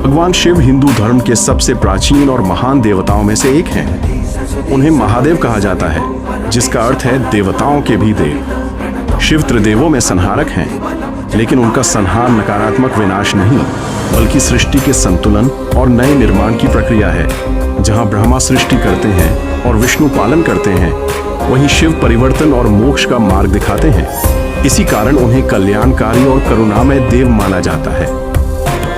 भगवान शिव हिंदू धर्म के सबसे प्राचीन और महान देवताओं में से एक हैं। उन्हें महादेव कहा जाता है, जिसका अर्थ है देवताओं के भी देव। शिव त्रिदेवों में संहारक हैं, लेकिन उनका संहार नकारात्मक विनाश नहीं, बल्कि सृष्टि के संतुलन और नए निर्माण की प्रक्रिया है। जहां ब्रह्मा सृष्टि करते हैं और विष्णु पालन करते हैं, वहीं शिव परिवर्तन और मोक्ष का मार्ग दिखाते हैं। इसी कारण उन्हें कल्याणकारी और करुणामय देव माना जाता है।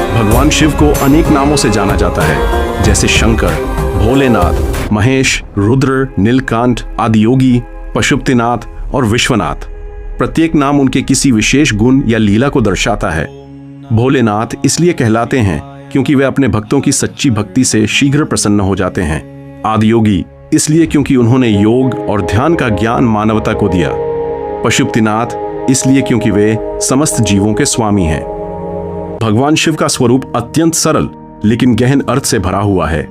भगवान शिव को अनेक नामों से जाना जाता है, जैसे शंकर, भोलेनाथ, महेश, रुद्र, नीलकंठ, आदियोगी, पशुपतिनाथ और विश्वनाथ। प्रत्येक नाम उनके किसी विशेष गुण या लीला को दर्शाता है। भोलेनाथ इसलिए कहलाते हैं क्योंकि वे अपने भक्तों की सच्ची भक्ति से शीघ्र प्रसन्न हो जाते हैं। आदियोगी इसलिए क्योंकि उन्होंने योग और ध्यान का ज्ञान मानवता को दिया। पशुपतिनाथ इसलिए क्योंकि वे समस्त जीवों के स्वामी हैं। भगवान शिव का स्वरूप अत्यंत सरल लेकिन गहन अर्थ से भरा हुआ है।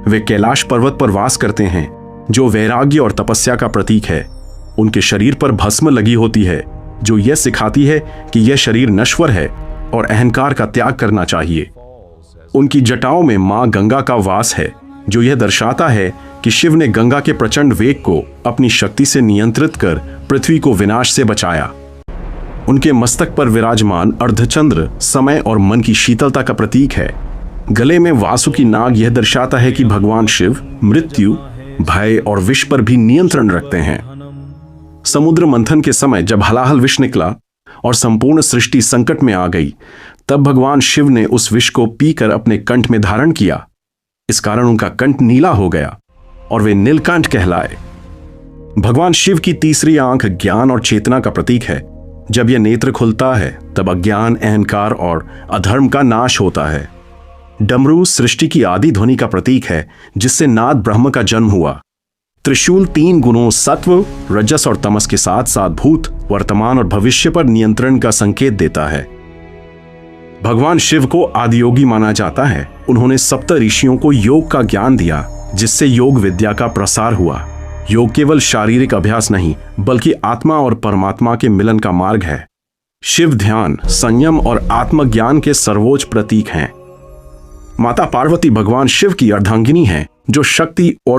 वे कैलाश पर्वत पर वास करते हैं, जो वैराग्य और तपस्या का प्रतीक है। उनके शरीर पर भस्म लगी होती है, जो यह सिखाती है कि यह शरीर नश्वर है और अहंकार का त्याग करना चाहिए। उनकी जटाओं में मां गंगा का वास है, जो यह दर्शाता है कि शिव ने गंगा के प्रचंड वेग को अपनी शक्ति से नियंत्रित कर पृथ्वी को विनाश से बचाया। उनके मस्तक पर विराजमान अर्धचंद्र समय और मन की शीतलता का प्रतीक है। गले में वासुकी नाग यह दर्शाता है कि भगवान शिव मृत्यु, भय और विष पर भी नियंत्रण रखते हैं। समुद्र मंथन के समय जब हलाहल विष निकला और संपूर्ण सृष्टि संकट में आ गई, तब भगवान शिव ने उस विष को पीकर अपने कंठ में धारण किया। इस कारण उनका कंठ नीला हो गया और वे नीलकंठ कहलाए। भगवान शिव की तीसरी आंख ज्ञान और चेतना का प्रतीक है। जब यह नेत्र खुलता है, तब अज्ञान, अहंकार और अधर्म का नाश होता है। डमरू सृष्टि की आदि ध्वनि का प्रतीक है, जिससे नाद ब्रह्म का जन्म हुआ। त्रिशूल 3 गुणों सत्व, रजस और तमस के साथ साथ भूत, वर्तमान और भविष्य पर नियंत्रण का संकेत देता है। भगवान शिव को आदियोगी माना जाता है। उन्होंने सप्त ऋषियों को योग का ज्ञान दिया, जिससे योग विद्या का प्रसार हुआ। योग केवल शारीरिक अभ्यास नहीं, बल्कि आत्मा और परमात्मा के मिलन का मार्ग है। शिव ध्यान, संयम और आत्मज्ञान के सर्वोच्च प्रतीक हैं। माता पार्वती भगवान शिव की अर्धांगिनी हैं, जो शक्ति और